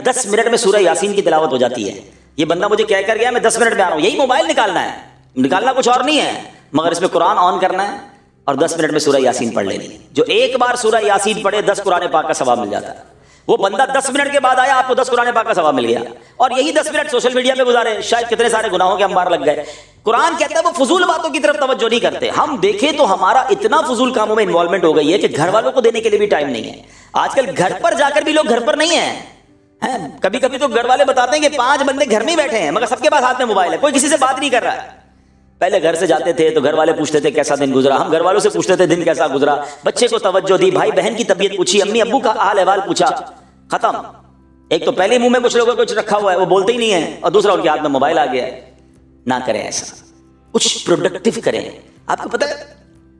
10 minute میں سورہ یاسین کی تلاوت ہو جاتی ہے. یہ بندہ مجھے کہہ کر گیا میں 10 منٹ میں آ رہا ہوں, یہی موبائل نکالنا ہے, نکالنا کچھ اور نہیں ہے, مگر اس میں قرآن آن کرنا ہے اور 10 منٹ میں سورہ یاسین پڑھ لینی ہے. جو ایک بار سورہ یاسین پڑھے 10 قرآن پاک کا ثواب مل جاتا ہے. وہ بندہ 10 منٹ کے بعد آیا, آپ کو 10 قرآن پاک کا ثواب مل گیا, اور یہی 10 منٹ سوشل میڈیا پہ گزارے, شاید کتنے سارے گناہوں کے انبار لگ گئے. قرآن کہتا ہے وہ فضول باتوں کی طرف توجہ نہیں کرتے. ہم دیکھیں تو ہمارا اتنا فضول کاموں میں انوالومنٹ ہو گئی ہے کہ گھر والوں کو دینے کے لیے بھی ٹائم نہیں ہے. آج کل گھر پر جا کر بھی لوگ گھر پر نہیں ہیں. کبھی کبھی تو گھر والے بتاتے ہیں کہ 5 بندے گھر میں ہی بیٹھے ہیں مگر سب کے پاس ہاتھ میں موبائل ہے, کوئی کسی سے بات نہیں کر رہا ہے. پہلے گھر سے جاتے تھے تو گھر والے پوچھتے تھے کیسا دن گزرا, ہم گھر والوں سے پوچھتے تھے دن کیسا گزرا, بچے کو توجہ دی, بھائی بہن کی طبیعت پوچھی, امی ابو کا حال احوال پوچھا, ختم. ایک تو پہلے منہ میں کچھ لوگوں کو کچھ رکھا ہوا ہے وہ بولتے ہی نہیں ہے, اور دوسرا ان کے ہاتھ میں موبائل آ گیا ہے. نہ کریں ایسا, کچھ پروڈکٹیو کریں. آپ کو پتہ ہے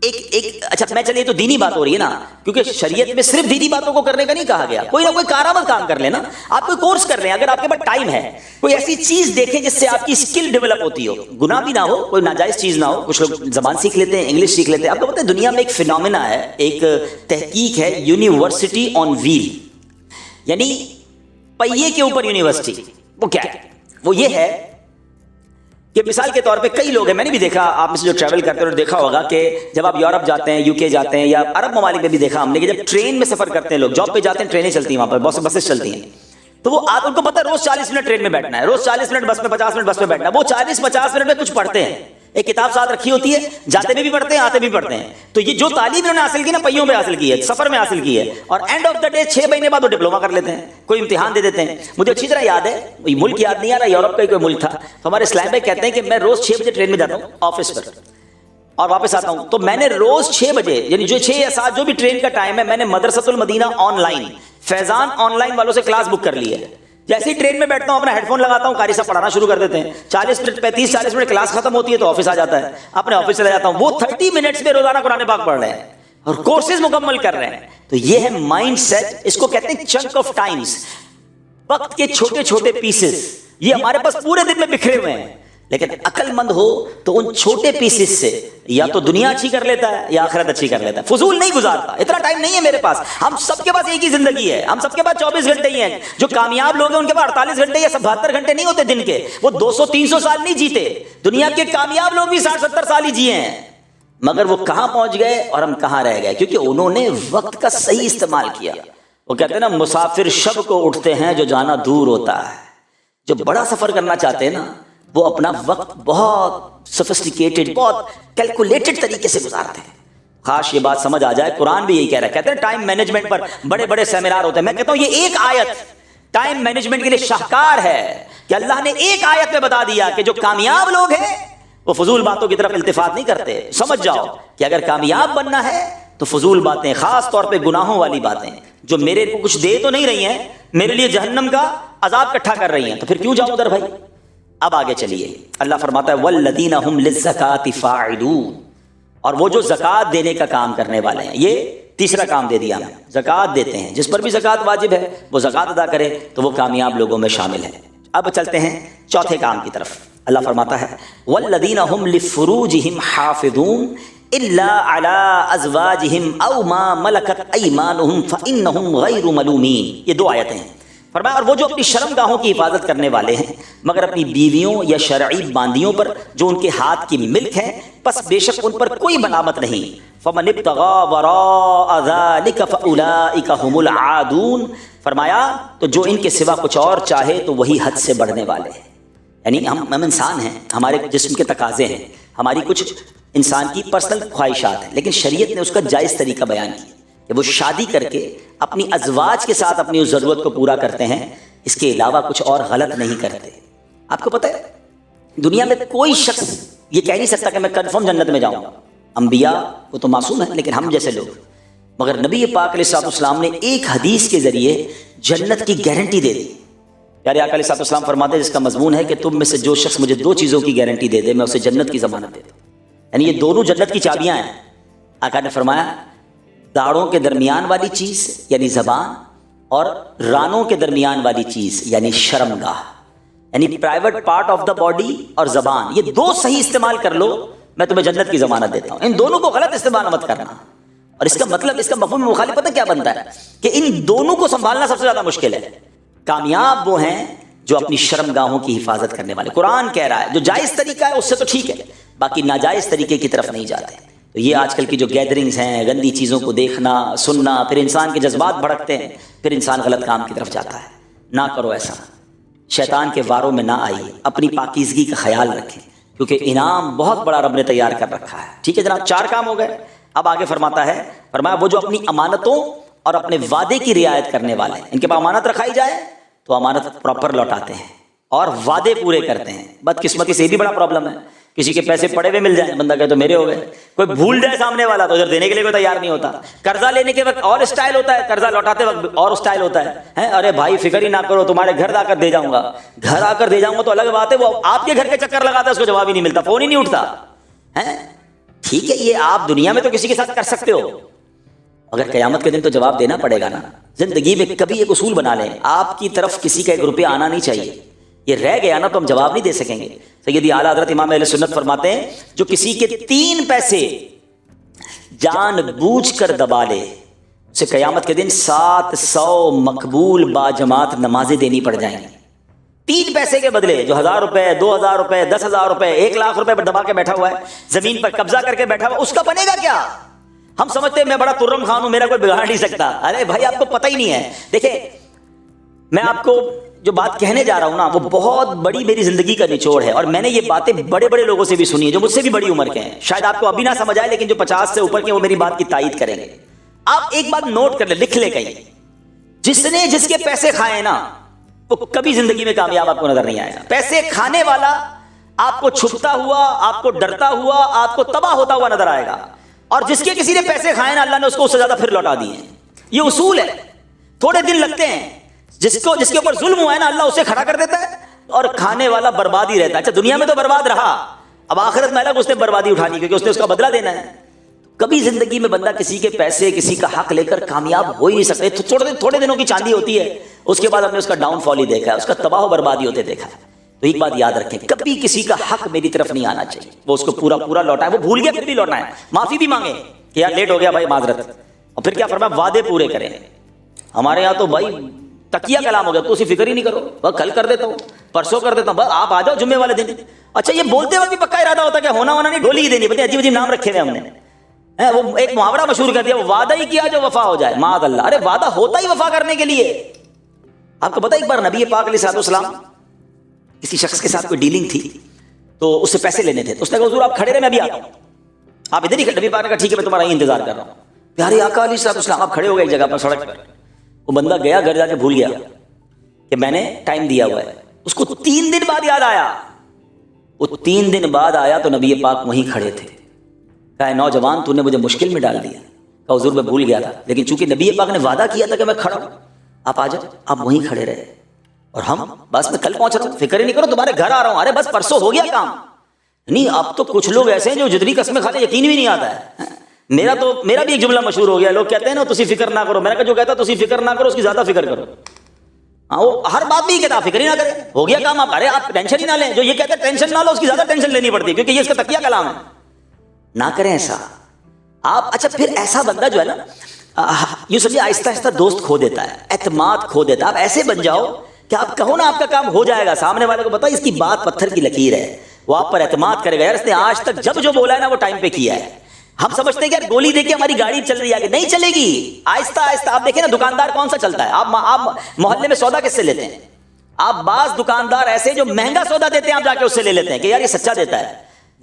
ایک اچھا میں چلیے تو دینی بات ہو رہی ہے نا, کیونکہ شریعت میں صرف دینی باتوں کو کرنے کا نہیں کہا گیا. کوئی نہ کوئی کارآمد کام کر لینا, آپ کوئی کورس کر لیں اگر آپ کے پاس ٹائم ہے, کوئی ایسی چیز دیکھیں جس سے آپ کی اسکل ڈیولپ ہوتی ہو, گناہ بھی نہ ہو, کوئی ناجائز چیز نہ ہو. کچھ لوگ زبان سیکھ لیتے ہیں, انگلش سیکھ لیتے ہیں. آپ کو پتہ ہے دنیا میں ایک فینومینا ہے, ایک تحقیق ہے, یونیورسٹی آن ویل, یعنی پہیے کے اوپر یونیورسٹی. وہ کیا ہے؟ وہ یہ ہے کہ مثال کے طور پہ کئی لوگ ہیں, میں نے بھی دیکھا, آپ میں سے جو ٹریول کرتے ہیں دیکھا ہوگا کہ جب آپ یورپ جاتے ہیں, یو کے جاتے ہیں, یا عرب ممالک میں بھی دیکھا ہم نے کہ جب ٹرین میں سفر کرتے ہیں لوگ, جاب پہ جاتے ہیں, ٹرینیں چلتی ہیں وہاں پر, بسیں چلتی ہیں, تو وہ ان کو پتہ ہے روز 40 منٹ ٹرین میں بیٹھنا ہے, روز 40 منٹ بس میں, 50 منٹ بس میں بیٹھنا ہے. وہ 40-50 منٹ میں کچھ پڑھتے ہیں, ایک کتاب ساتھ رکھی ہوتی ہے, جاتے میں بھی پڑھتے ہیں آتے بھی پڑھتے ہیں. تو یہ جو تعلیم انہوں نے حاصل کی نا, پہیوں پہ حاصل کی ہے, سفر میں حاصل کی ہے, اور اینڈ آف دا ڈے 6 مہینے بعد وہ ڈپلوما کر لیتے ہیں, کوئی امتحان دے دیتے ہیں. مجھے اچھی طرح یاد ہے, ملک یاد نہیں آ رہا, یورپ کا ہی کوئی ملک تھا, تو ہمارے اسلام بھائی کہتے ہیں کہ میں روز 6 بجے ٹرین میں جاتا ہوں آفس پر اور واپس آتا ہوں, تو میں نے روز 6 بجے یعنی جو 6 یا 7 جو بھی ٹرین کا ٹائم ہے, میں نے مدرسۃ المدینہ on line, Faizan on line والوں سے کلاس بک کر لی ہے. جیسے ہی ٹرین میں بیٹھتا ہوں اپنا ہیڈ فون لگاتا ہوں, قاری صاحب پڑھانا شروع کر دیتے ہیں, 35-40 منٹ کلاس ختم ہوتی ہے تو آفس آ جاتا ہے, اپنے آفس چلا جاتا ہوں. وہ 30 منٹس میں روزانہ قرآن پاک پڑھ رہے ہیں اور کورسز مکمل کر رہے ہیں. تو یہ ہے مائنڈ سیٹ, اس کو کہتے ہیں چنک آف ٹائمز, وقت کے چھوٹے چھوٹے پیسز. یہ ہمارے پاس پورے دن میں بکھرے ہوئے ہیں, لیکن عقل مند ہو تو ان چھوٹے پیسز سے یا تو دنیا اچھی کر لیتا ہے یا آخرت اچھی کر لیتا ہے. فضول نہیں گزارتا, اتنا ٹائم نہیں ہے میرے پاس. ہم سب کے پاس ایک ہی زندگی ہے, ہم سب کے پاس 24 گھنٹے ہی ہیں. جو کامیاب لوگ ہیں ان کے پاس 48 گھنٹے یا 72 گھنٹے نہیں ہوتے دن کے, وہ 200-300 سال نہیں جیتے. دنیا کے کامیاب لوگ بھی 60-70 سال ہی جیے ہیں, مگر وہ کہاں پہنچ گئے اور ہم کہاں رہ گئے, کیونکہ انہوں نے وقت کا صحیح استعمال کیا. وہ کہتے ہیں نا, مسافر شب کو اٹھتے ہیں جو جانا دور ہوتا ہے. جو بڑا سفر کرنا چاہتے ہیں نا, وہ اپنا وقت بہت سوفسٹیکیٹڈ, بہت کیلکولیٹڈ طریقے سے گزارتے ہیں. خاص یہ بات سمجھ آ جائے, قرآن بھی یہی کہہ رہا ہے, کہتے ہیں ٹائم مینجمنٹ پر بڑے بڑے سیمینار ہوتے ہیں. میں کہتا ہوں یہ ایک آیت ٹائم مینجمنٹ کے لیے شاہکار ہے کہ اللہ نے ایک آیت میں بتا دیا کہ جو کامیاب لوگ ہیں وہ فضول باتوں کی طرف التفات نہیں کرتے. سمجھ جاؤ کہ اگر کامیاب بننا ہے تو فضول باتیں, خاص طور پہ گناہوں والی باتیں جو میرے کو کچھ دے تو نہیں رہی ہیں, میرے لیے جہنم کا عذاب اکٹھا کر رہی ہیں, تو پھر کیوں جاؤں ادھر بھائی. اب آگے چلیے, اللہ فرماتا ہے والذین هم للزکاۃ فاعلون, اور وہ جو زکوٰۃ دینے کا کام کرنے والے ہیں. یہ تیسرا کام دے دیا ہمیں, زکوٰۃ دیتے ہیں. جس پر بھی زکوٰۃ واجب ہے وہ زکوٰۃ ادا کرے تو وہ کامیاب لوگوں میں شامل ہے. اب چلتے ہیں چوتھے کام کی طرف. اللہ فرماتا ہے والذین هم لفروجهم حافظون الا علی ازواجهم او ما ملکت ایمانهم فانهم غیر ملومین. یہ 2 آیتیں ہیں. فرمایا اور وہ جو اپنی شرم گاہوں کی حفاظت کرنے والے ہیں مگر اپنی بیویوں یا شرعی باندیوں پر جو ان کے ہاتھ کی ملک ہیں, پس بے شک ان پر کوئی ملامت نہیں. فمن ابتغى وراء ذلك فاولئک هم العادون. فرمایا تو جو ان کے سوا کچھ اور چاہے تو وہی حد سے بڑھنے والے ہیں. یعنی ہم انسان ہیں, ہمارے جسم کے تقاضے ہیں, ہماری کچھ انسان کی پرسنل خواہشات ہیں, لیکن شریعت نے اس کا جائز طریقہ بیان کیا کہ وہ شادی کر کے اپنی ازواج کے ساتھ اپنی اس ضرورت کو پورا کرتے ہیں, اس کے علاوہ کچھ اور غلط نہیں کرتے. آپ کو پتہ ہے دنیا میں کوئی شخص یہ کہہ نہیں سکتا کہ میں کنفرم جنت میں جاؤں گا. انبیاء وہ تو معصوم ہیں, لیکن ہم جیسے لوگ, مگر نبی پاک علیہ السلام نے ایک حدیث کے ذریعے جنت کی گارنٹی دے دی. پیارے آقا علیہ السلام فرماتے ہیں جس کا مضمون ہے کہ تم میں سے جو شخص مجھے 2 چیزوں کی گارنٹی دے دے میں اسے جنت کی ضمانت دیتا ہوں. یعنی یہ دونوں جنت کی چابیاں ہیں. آقا نے فرمایا داڑھوں کے درمیان والی چیز یعنی زبان, اور رانوں کے درمیان والی چیز یعنی شرمگاہ, یعنی private part of the body اور زبان, یہ 2 صحیح استعمال کر لو میں تمہیں جنت کی ضمانت دیتا ہوں. ان دونوں کو غلط استعمال مت کرنا. اور اس کا مطلب, اس کا مفہوم مخالف پتہ کیا بنتا ہے کہ ان دونوں کو سنبھالنا سب سے زیادہ مشکل ہے. کامیاب وہ ہیں جو اپنی شرمگاہوں کی حفاظت کرنے والے. قرآن کہہ رہا ہے جو جائز طریقہ ہے اس سے تو ٹھیک ہے، باقی ناجائز طریقے کی طرف نہیں جاتے. تو یہ آج کل کی جو گیدرنگز ہیں، گندی چیزوں کو دیکھنا سننا، پھر انسان کے جذبات بھڑکتے ہیں، پھر انسان غلط کام کی طرف جاتا ہے. نہ کرو ایسا، شیطان کے واروں میں نہ آئیے، اپنی پاکیزگی کا خیال رکھیں کیونکہ انعام بہت بڑا رب نے تیار کر رکھا ہے. ٹھیک ہے جناب، 4 کام ہو گئے. اب آگے فرمایا وہ جو اپنی امانتوں اور اپنے وعدے کی رعایت کرنے والے ہیں، ان کے پاس امانت رکھائی جائے تو امانت پراپر لوٹاتے ہیں اور وعدے پورے کرتے ہیں. بدقسمتی سے یہ بھی بڑا پرابلم ہے، کسی کے پیسے پڑے ہوئے مل جائیں، بندہ کہے تو میرے ہو گئے. کوئی بھول جائے سامنے والا تو ادھر دینے کے لیے کوئی تیار نہیں ہوتا. قرضہ لینے کے وقت اور اسٹائل ہوتا ہے، قرضہ لوٹاتے وقت اور اسٹائل ہوتا ہے. ارے بھائی فکر ہی نہ کرو، تمہارے گھر آ کر دے جاؤں گا. گھر آ کر دے جاؤں گا تو الگ بات ہے، وہ آپ کے گھر کے چکر لگاتا ہے، اس کو جواب ہی نہیں ملتا، فون ہی نہیں اٹھتا ہے. ٹھیک ہے، یہ آپ دنیا میں تو کسی کے ساتھ کر سکتے ہو، اگر قیامت کے دن تو جواب دینا پڑے گا نا. زندگی میں کبھی ایک اصول بنا لیں، آپ کی طرف کسی کا 1 روپیہ آنا نہیں چاہیے. یہ رہ گیا نا تو ہم جواب نہیں دے سکیں گے. سیدی اعلیٰ حضرت امام اہل سنت فرماتے ہیں جو کسی کے 3 پیسے جان بوجھ کر دبا لے اسے قیامت کے دن 700 مقبول باجماعت نمازیں دینی پڑ جائیں گی. 3 پیسے کے بدلے جو 1000 روپے 2000 روپے 10,000 روپے 1 لاکھ روپے پر دبا کے بیٹھا ہوا ہے، زمین پر قبضہ کر کے بیٹھا ہوا، اس کا بنے گا کیا؟ ہم سمجھتے ہیں میں بڑا ترم خان ہوں، میرا کوئی بگاڑ نہیں سکتا. ارے بھائی آپ کو پتہ ہی نہیں ہے. دیکھیں میں آپ کو جو بات کہنے جا رہا ہوں نا وہ بہت بڑی میری زندگی کا نچوڑ ہے، اور میں نے یہ باتیں بڑے بڑے لوگوں سے بھی سنی ہیں جو مجھ سے بھی بڑی عمر کے ہیں. شاید آپ کو ابھی نہ سمجھ آئے، لیکن جو 50 سے اوپر کے وہ میری بات کی تائید کریں گے. آپ ایک بات نوٹ کر لیں، لکھ لیں کہیں، جس نے جس کے پیسے کھائے نا وہ کبھی زندگی میں کامیاب آپ کو نظر نہیں آئے گا. پیسے کھانے والا آپ کو چھپتا ہوا، آپ کو ڈرتا ہوا، آپ کو تباہ ہوتا ہوا نظر آئے گا، اور جس کے کسی نے پیسے کھائے نا اللہ نے اس کو اس سے زیادہ پھر لوٹا دیے. یہ اصول ہے. تھوڑے دن لگتے ہیں، جس کے اوپر ظلم ہوا ہے نا اللہ اسے کھڑا کر دیتا ہے اور کھانے والا برباد ہی رہتا ہے. اچھا دنیا میں تو برباد رہا، اب آخرت میں الگ اس نے بربادی اٹھانی کیونکہ اس نے اس کا بدلہ دینا ہے. کبھی زندگی میں بندہ کسی کے پیسے کسی کا حق لے کر کامیاب ہو ہی نہیں سکتے. تھوڑے دنوں کی چاندی ہوتی ہے، اس کے بعد ہم نے اس کا ڈاؤن فال ہی دیکھا ہے، اس کا تباہ و بربادی ہوتے دیکھا ہے. تو ایک بات یاد رکھیں، کبھی کسی کا حق میری طرف نہیں آنا چاہیے. وہ اس کو پورا لوٹائے، وہ بھول گیا پھر بھی لوٹائے، معافی بھی مانگے کہ یار لیٹ ہو گیا بھائی معذرت. اور پھر کیا فرمایا، وعدے پورے کریں. ہمارے یہاں تو بھائی تکیہ کلام ہو گیا، تو اسی فکر ہی نہیں کرو، بس کل کر دیتا ہوں، پرسوں کر دیتا ہوں، بس آپ آ جاؤ جمعے والے دن. اچھا یہ بولتے وقت بھی پکا ارادہ ہوتا ہے کہ ہونا نہیں، ڈھولی ہی دینی. بتائیں عجیب عجیب نام رکھے ہوئے ہم نے. وہ ایک محاورہ مشہور کر دیا، وہ وعدہ ہی کیا جو وفا ہو جائے، معاذ اللہ. ارے وعدہ ہوتا ہی وفا کرنے کے لیے. آپ کو پتہ ایک بار نبی پاک علیہ السلام کسی شخص کے ساتھ کوئی ڈیلنگ تھی تو اس سے پیسے لینے تھے. اس نے کہا حضور آپ کھڑے رہے میں ابھی آتا ہوں. آپ ادھر ہی کھڑے. نبی پاک نے کہا ٹھیک ہے میں تمہارا ہی انتظار کر رہا ہوں. پیارے آقا علیہ السلام آپ کھڑے ہو گئے ایک جگہ پر سڑک پر. وہ بندہ گیا گھر جا کے بھول گیا کہ میں نے ٹائم دیا ہوا ہے. اس کو 3 دن بعد یاد آیا. وہ 3 دن بعد آیا تو نبی پاک وہیں کھڑے تھے. کہا نوجوان تو نے مجھے مشکل میں ڈال دیا. کہا حضور میں بھول گیا تھا، لیکن چونکہ نبی پاک نے وعدہ کیا تھا کہ میں کھڑا ہوں، آپ آ جاؤ. آپ وہیں کھڑے رہے اور ہم بس میں کل پہنچ رہا ہوں، فکر ہی نہیں کرو تمہارے گھر آ رہا ہوں. ارے بس پرسوں ہو گیا کام. نہیں اب تو کچھ لوگ ایسے ہیں جو جتنی قسمیں کھاتے ہیں یقین بھی نہیں آتا ہے. میرا بھی ایک جملہ مشہور ہو گیا، لوگ کہتے ہیں نا تسی فکر نہ کرو. میں نے کہا جو کہتا تسی فکر نہ کرو اس کی زیادہ فکر کرو. وہ ہر بات میں یہ کہتا فکر ہی نہ کرے، ہو گیا کام. ارے آپ ٹینشن ہی نہ لیں. جو یہ کہتے ہیں ٹینشن نہ لو اس کی زیادہ ٹینشن لینی پڑتی ہے کیونکہ یہ اس کا تکیہ کلام ہے. نہ کریں ایسا آپ. اچھا پھر ایسا بندہ جو ہے نا یوں سمجھے آہستہ آہستہ دوست کھو دیتا ہے، اعتماد کھو دیتا ہے. آپ ایسے بن جاؤ کہ آپ کہو نا آپ کا کام ہو جائے گا، سامنے والے کو پتا اس کی بات پتھر کی لکیر ہے، وہ آپ پر اعتماد کرے گا. یار اس نے آج تک جب جو بولا ہے نا وہ ٹائم پہ کیا ہے. ہم سمجھتے ہیں کہ یار گولی دے کے ہماری گاڑی چل رہی ہے آگے، نہیں چلے گی. آہستہ آہستہ آپ دیکھیں نا دکاندار کون سا چلتا ہے. آپ محلے میں سودا کس سے لیتے ہیں؟ آپ بعض دکاندار ایسے جو مہنگا سودا دیتے ہیں آپ جا کے اس سے لے لیتے ہیں کہ یار یہ سچا دیتا ہے.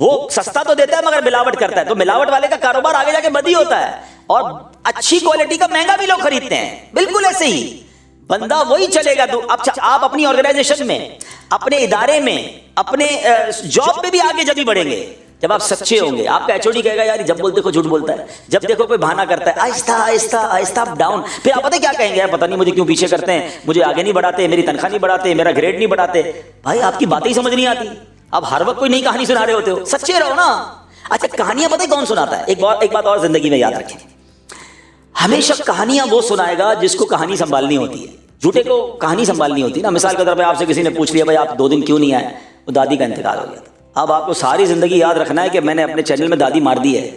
وہ سستا تو دیتا ہے مگر ملاوٹ کرتا ہے، تو ملاوٹ والے کا کاروبار آگے جا کے بدی ہوتا ہے. اور اچھی کوالٹی کا مہنگا بھی لوگ خریدتے ہیں. بالکل ایسے ہی بندہ وہی چلے گا. تو آپ اپنی آرگنائزیشن میں، اپنے ادارے میں، اپنے جاب پہ بھی آگے جب ہی بڑھیں گے جب آپ سچے ہوں گے. آپ کا ایچ او ڈی کہے گا یار جب بولتے دیکھو جھوٹ بولتا ہے، جب دیکھو کوئی بہانہ کرتا ہے. آہستہ آہستہ آہستہ ڈاؤن. پھر آپ پتہ کیا کہیں گے، یار پتہ نہیں مجھے کیوں پیچھے کرتے ہیں، مجھے آگے نہیں بڑھاتے، میری تنخواہ نہیں بڑھاتے، میرا گریڈ نہیں بڑھاتے. بھائی آپ کی باتیں ہی سمجھ نہیں آتی. آپ ہر وقت کوئی نئی کہانی سنا رہے ہوتے ہو. سچے رہو نا. اچھا کہانیاں پتہ کون سناتا ہے؟ ایک بات اور زندگی میں یاد رکھیں، ہمیشہ کہانیاں وہ سنائے گا جس کو کہانی سنبھالنی ہوتی ہے. جھوٹے کو کہانی سنبھالنی ہوتی ہے نا. مثال کے طور پہ آپ سے کسی نے پوچھ لیا بھائی آپ 2 دن کیوں نہیں آئے، وہ دادی کا انتقال ہو گیا تھا. اب آپ کو ساری زندگی یاد رکھنا ہے کہ میں نے اپنے چینل میں دادی مار دی ہے.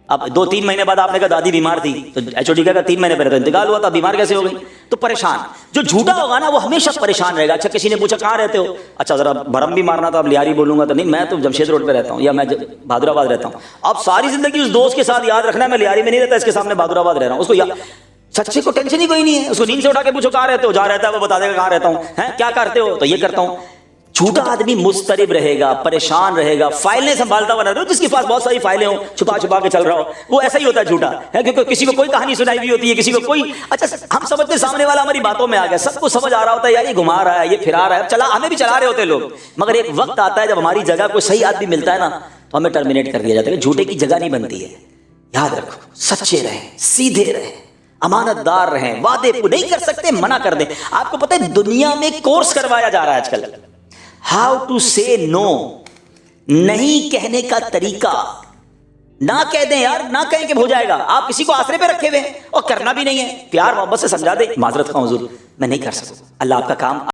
اب 2-3 مہینے بعد آپ نے کہا دادی بیمار تھی، تو ایچ او ڈی کا 3 مہینے پہلے تو انتقال ہوا تھا، بیمار کیسے ہو گئی؟ تو پریشان. جو جھوٹا ہوگا نا وہ ہمیشہ پریشان رہے گا. اچھا کسی نے پوچھا کہاں رہتے ہو, اچھا ذرا بھرم بھی مارنا تھا, اب لیاری بولوں گا تو نہیں, میں تو جمشید روڈ پہ رہتا ہوں یا میں بہادر آباد رہتا ہوں. اب ساری زندگی اس دوست کے ساتھ یاد رکھنا ہے میں لیاری میں نہیں رہتا, اس کے سامنے بہادر آباد رہ رہا ہوں. اس کو سچے کو ٹینشن ہی کوئی نہیں ہے, اس کو نیند سے اٹھا کے پوچھو کہاں رہتے ہو, جہاں رہتا ہے وہ بتا دے گا کہاں رہتا ہوں, کیا کرتے ہو, تو یہ کرتا ہوں. جھوٹا آدمی مضطرب رہے گا, پریشان رہے گا, فائلیں سنبھالتا ہوا رہتا ہے. جس کے پاس بہت ساری فائلیں ہوں, چھپا چھپا کے چل رہا ہو, وہ ایسا ہی ہوتا ہے جھوٹا, کیونکہ کسی کو کوئی کہانی سنائی ہوئی ہوتی ہے, کسی کو کوئی. اچھا ہم سمجھتے سامنے والا ہماری باتوں میں آ گیا, سب کو سمجھ آ رہا ہوتا ہے یار یہ گھما رہا ہے, یہ پھرا رہا ہے, چلا ہمیں بھی چلا رہے ہوتے لوگ. مگر ایک وقت آتا ہے جب ہماری جگہ کوئی صحیح آدمی ملتا ہے نا تو ہمیں ٹرمینیٹ کر دیا جاتا ہے. جھوٹے کی جگہ نہیں بنتی ہے. یاد رکھو, سچے رہیں, سیدھے رہیں, امانت دار رہیں, وعدے نہیں کر سکتے منع کر دیں. آپ کو پتہ ہے دنیا میں کورس کروایا جا رہا ہے آج کل, ہاؤ ٹو سے نو, نہیں کہنے کا طریقہ. نہ کہہ دیں یار, نہ کہیں کہ ہو جائے گا. آپ کسی کو آسرے پہ رکھے ہوئے اور کرنا بھی نہیں ہے, پیار محبت سے سمجھا دیں معذرت کا حضور میں نہیں کر سکوں, اللہ آپ کا کام